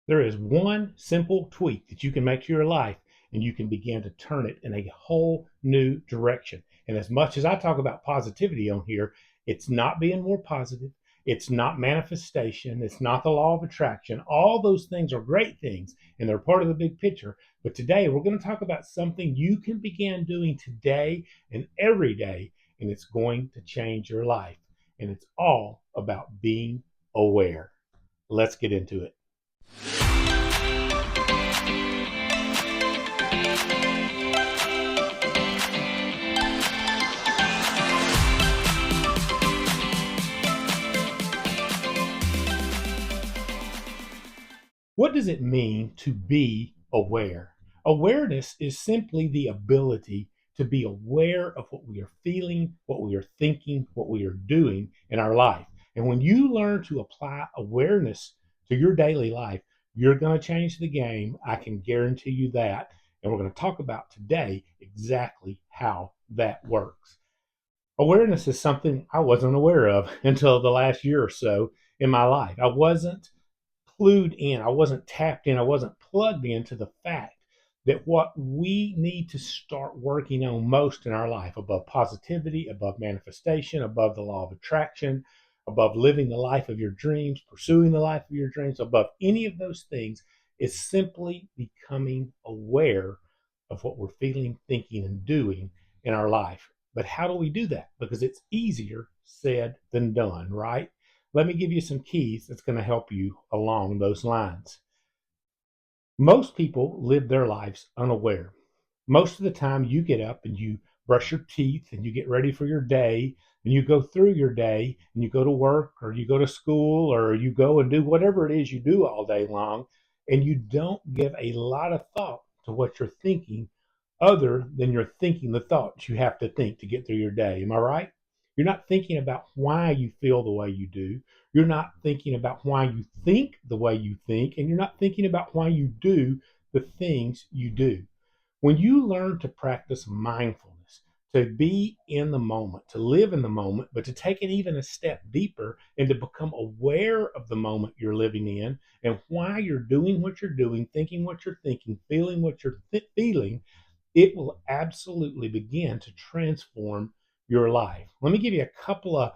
There is one simple tweak that you can make to your life, and you can begin to turn it in a whole new direction. And as much as I talk about positivity on here, it's not being more positive. It's not manifestation. It's not the law of attraction. All those things are great things, and they're part of the big picture. But today, we're going to talk about something you can begin doing today and every day, and it's going to change your life. And it's all about being aware. Let's get into it. What does it mean to be aware? Awareness is simply the ability to be aware of what we are feeling, what we are thinking, what we are doing in our life. And when you learn to apply awareness to your daily life, you're going to change the game. I can guarantee you that. And we're going to talk about today exactly how that works. Awareness is something I wasn't aware of until the last year or so in my life. I wasn't clued in, I wasn't tapped in, I wasn't plugged into the fact that what we need to start working on most in our life, above positivity, above manifestation, above the law of attraction, above living the life of your dreams, pursuing the life of your dreams, above any of those things, is simply becoming aware of what we're feeling, thinking, and doing in our life. But how do we do that? Because it's easier said than done, right? Let me give you some keys that's going to help you along those lines. Most people live their lives unaware. Most of the time, you get up and you brush your teeth and you get ready for your day and you go through your day and you go to work or you go to school or you go and do whatever it is you do all day long, and you don't give a lot of thought to what you're thinking other than you're thinking the thoughts you have to think to get through your day. Am I right? You're not thinking about why you feel the way you do. You're not thinking about why you think the way you think, and you're not thinking about why you do the things you do. When you learn to practice mindfulness, to be in the moment, to live in the moment, but to take it even a step deeper and to become aware of the moment you're living in and why you're doing what you're doing, thinking what you're thinking, feeling what you're feeling, it will absolutely begin to transform your life. Let me give you a couple of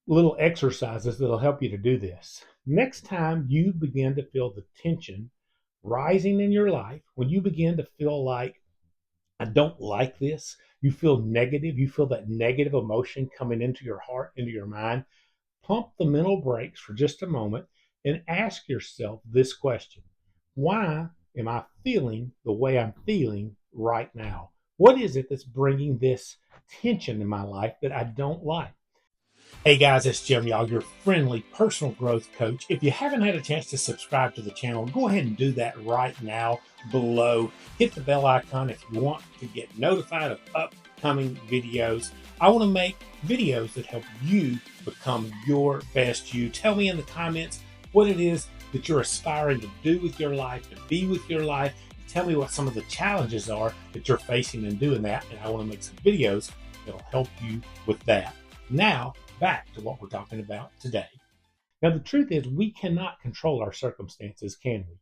little exercises that'll help you to do this. Next time you begin to feel the tension rising in your life, when you begin to feel like, I don't like this, you feel negative, you feel that negative emotion coming into your heart, into your mind, pump the mental brakes for just a moment and ask yourself this question: why am I feeling the way I'm feeling right now? What is it that's bringing this tension in my life that I don't like? Hey guys, it's Jim, y'all, your friendly personal growth coach. If you haven't had a chance to subscribe to the channel, go ahead and do that right now below. Hit the bell icon if you want to get notified of upcoming videos. I want to make videos that help you become your best you. Tell me in the comments what it is that you're aspiring to do with your life, to be with your life. Tell me what some of the challenges are that you're facing in doing that, and I want to make some videos that'll help you with that. Now, back to what we're talking about today. Now, the truth is, we cannot control our circumstances, can we?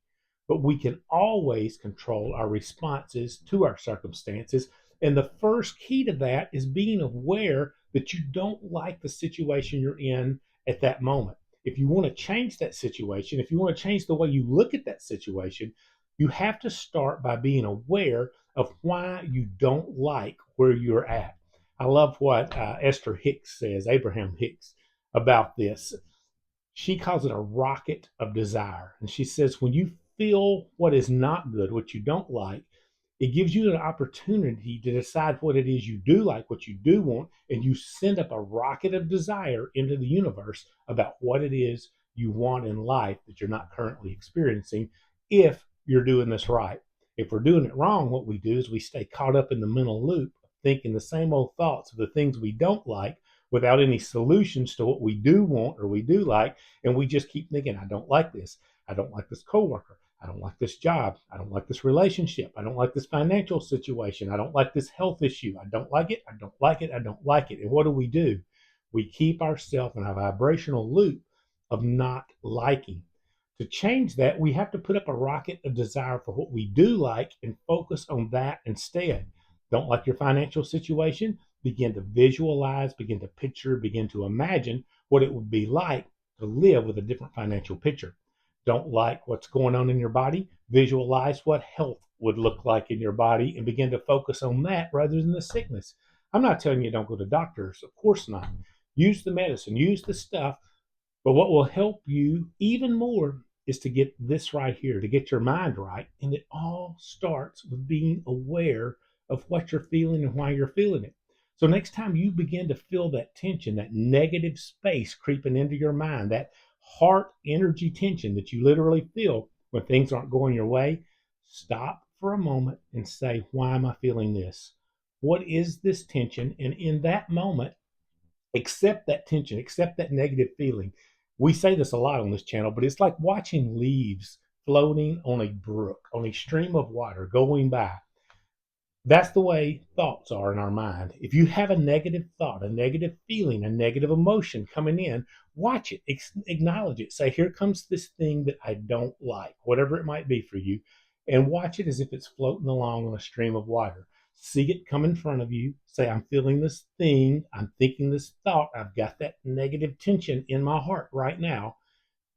But we can always control our responses to our circumstances. And the first key to that is being aware that you don't like the situation you're in at that moment. If you want to change that situation, if you want to change the way you look at that situation, you have to start by being aware of why you don't like where you're at. I love what Esther Hicks says, Abraham Hicks, about this. She calls it a rocket of desire. And she says, when you feel what is not good, what you don't like, it gives you an opportunity to decide what it is you do like, what you do want, and you send up a rocket of desire into the universe about what it is you want in life that you're not currently experiencing if you're doing this right. If we're doing it wrong, what we do is we stay caught up in the mental loop, thinking the same old thoughts of the things we don't like without any solutions to what we do want or we do like. And we just keep thinking, I don't like this. I don't like this coworker. I don't like this job. I don't like this relationship. I don't like this financial situation. I don't like this health issue. I don't like it. I don't like it. I don't like it. And what do? We keep ourselves in a vibrational loop of not liking. To change that, we have to put up a rocket of desire for what we do like and focus on that instead. Don't like your financial situation? Begin to visualize, begin to picture, begin to imagine what it would be like to live with a different financial picture. Don't like what's going on in your body? Visualize what health would look like in your body and begin to focus on that rather than the sickness. I'm not telling you don't go to doctors, of course not. Use the medicine, use the stuff, but what will help you even more is to get this right here, to get your mind right. And it all starts with being aware of what you're feeling and why you're feeling it. So next time you begin to feel that tension, that negative space creeping into your mind, that heart energy tension that you literally feel when things aren't going your way, stop for a moment and say, why am I feeling this? What is this tension? And in that moment, accept that tension, accept that negative feeling. We say this a lot on this channel, but it's like watching leaves floating on a brook, on a stream of water going by. That's the way thoughts are in our mind. If you have a negative thought, a negative feeling, a negative emotion coming in, watch it, acknowledge it. Say, here comes this thing that I don't like, whatever it might be for you, and watch it as if it's floating along on a stream of water. See it come in front of you. Say, I'm feeling this thing. I'm thinking this thought. I've got that negative tension in my heart right now.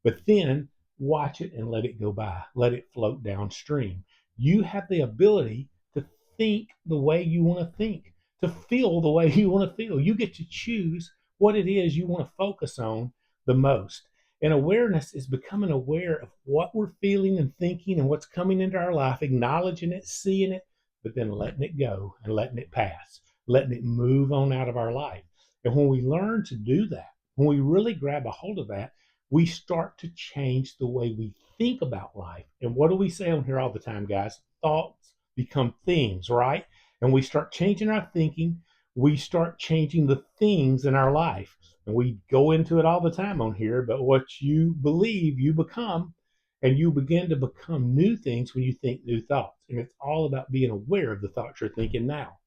But then watch it and let it go by. Let it float downstream. You have the ability to think the way you want to think, to feel the way you want to feel. You get to choose what it is you want to focus on the most. And awareness is becoming aware of what we're feeling and thinking and what's coming into our life, acknowledging it, seeing it, but then letting it go and letting it pass, letting it move on out of our life. And when we learn to do that, when we really grab a hold of that, we start to change the way we think about life. And what do we say on here all the time, guys? Thoughts become things, right? And we start changing our thinking. We start changing the things in our life. And we go into it all the time on here, but what you believe, you become, and you begin to become new things when you think new thoughts. And it's all about being aware of the thoughts you're thinking now.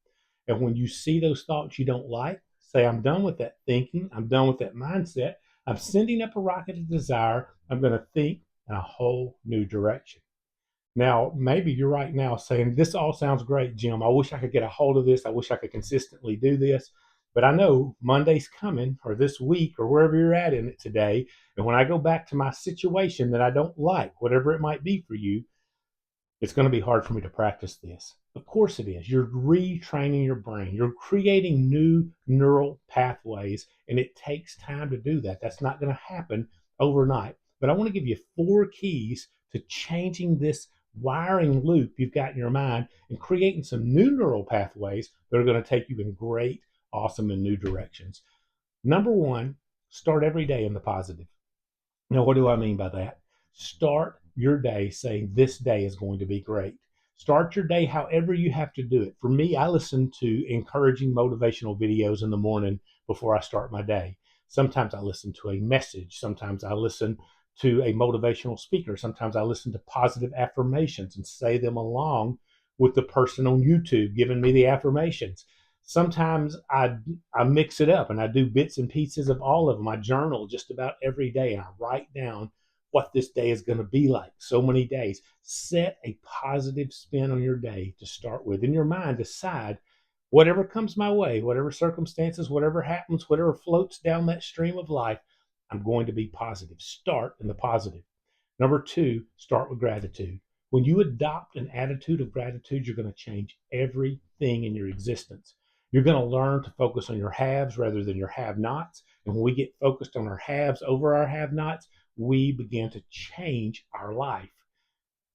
And when you see those thoughts you don't like, say, I'm done with that thinking. I'm done with that mindset. I'm sending up a rocket of desire. I'm going to think in a whole new direction. Now, maybe you're right now saying, this all sounds great, Jim. I wish I could get a hold of this. I wish I could consistently do this. But I know Monday's coming, or this week, or wherever you're at in it today. And when I go back to my situation that I don't like, whatever it might be for you, it's going to be hard for me to practice this. Of course it is. You're retraining your brain. You're creating new neural pathways, and it takes time to do that. That's not going to happen overnight. But I want to give you 4 keys to changing this wiring loop you've got in your mind and creating some new neural pathways that are going to take you in great, awesome, and new directions. Number 1, start every day in the positive. Now, what do I mean by that? Start your day saying, this day is going to be great. Start your day however you have to do it. For me, I listen to encouraging motivational videos in the morning before I start my day. Sometimes I listen to a message. Sometimes I listen to a motivational speaker. Sometimes I listen to positive affirmations and say them along with the person on YouTube giving me the affirmations. Sometimes I mix it up and I do bits and pieces of all of them. I journal just about every day and I write down what this day is going to be like. So many days. Set a positive spin on your day to start with. In your mind, decide whatever comes my way, whatever circumstances, whatever happens, whatever floats down that stream of life, I'm going to be positive. Start in the positive. Number 2, start with gratitude. When you adopt an attitude of gratitude, you're going to change everything in your existence. You're going to learn to focus on your haves rather than your have nots. And when we get focused on our haves over our have nots, we begin to change our life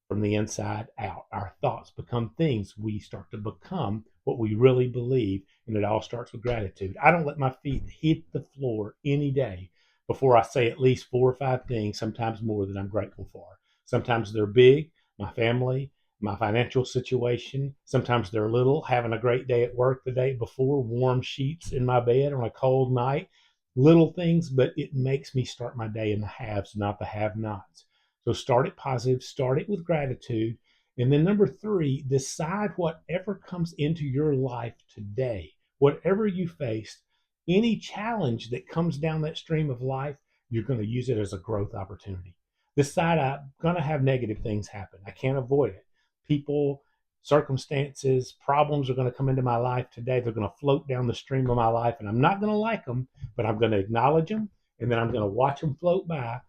from the inside out. Our thoughts become things. We start to become what we really believe. And it all starts with gratitude. I don't let my feet hit the floor any day before I say at least 4 or 5 things, sometimes more, that I'm grateful for. Sometimes they're big, my family, my financial situation. Sometimes they're little, having a great day at work the day before, warm sheets in my bed on a cold night. Little things, but it makes me start my day in the haves, not the have nots. So start it positive, start it with gratitude. And then number 3, decide whatever comes into your life today, whatever you face, any challenge that comes down that stream of life, you're going to use it as a growth opportunity. Decide I'm going to have negative things happen. I can't avoid it. People, circumstances, problems are going to come into my life today. They're going to float down the stream of my life, and I'm not going to like them, but I'm going to acknowledge them, and then I'm going to watch them float by,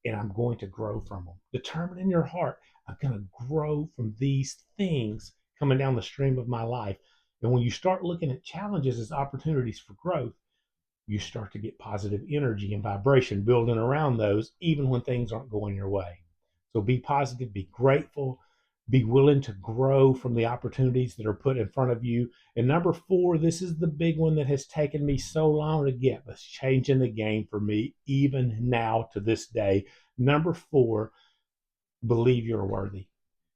and I'm going to grow from them. Determine in your heart, I'm going to grow from these things coming down the stream of my life. And when you start looking at challenges as opportunities for growth, you start to get positive energy and vibration building around those, even when things aren't going your way. So be positive, be grateful, be willing to grow from the opportunities that are put in front of you. And number four, this is the big one that has taken me so long to get, but it's changing the game for me, even now to this day. Number four, believe you're worthy.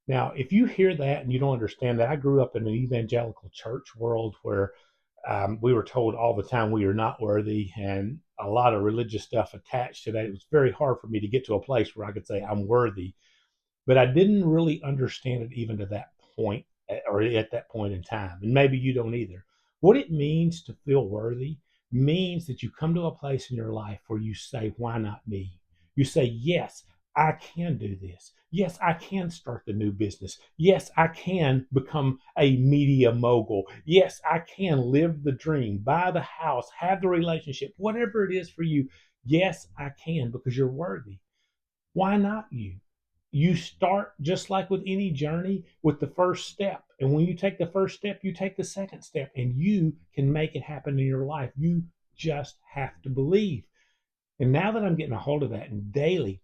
Now, if you hear that and you don't understand that, I grew up in an evangelical church world where we were told all the time we are not worthy, and a lot of religious stuff attached to that. It was very hard for me to get to a place where I could say I'm worthy, but I didn't really understand it even to that point, or at that point in time. And maybe you don't either. What it means to feel worthy means that you come to a place in your life where you say, why not me? You say, yes, I can do this. Yes, I can start the new business. Yes, I can become a media mogul. Yes, I can live the dream, buy the house, have the relationship, whatever it is for you. Yes, I can, because you're worthy. Why not you? You start just like with any journey with the first step. And when you take the first step, you take the second step, and you can make it happen in your life. You just have to believe. And now that I'm getting a hold of that, and daily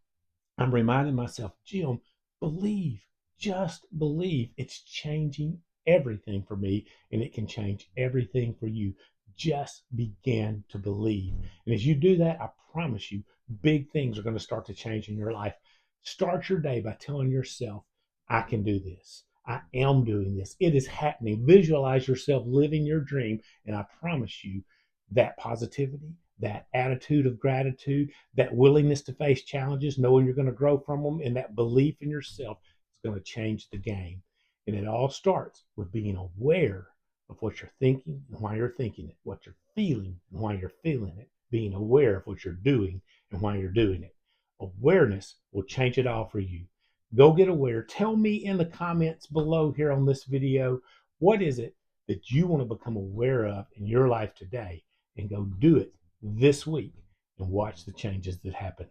I'm reminding myself, Jim, believe, just believe. It's changing everything for me, and it can change everything for you. Just begin to believe. And as you do that, I promise you, big things are going to start to change in your life. Start your day by telling yourself, I can do this. I am doing this. It is happening. Visualize yourself living your dream. And I promise you that positivity, that attitude of gratitude, that willingness to face challenges, knowing you're going to grow from them, and that belief in yourself is going to change the game. And it all starts with being aware of what you're thinking and why you're thinking it, what you're feeling and why you're feeling it, being aware of what you're doing and why you're doing it. Awareness will change it all for you. Go get aware. Tell me in the comments below here on this video, what is it that you want to become aware of in your life today, and go do it this week and watch the changes that happen.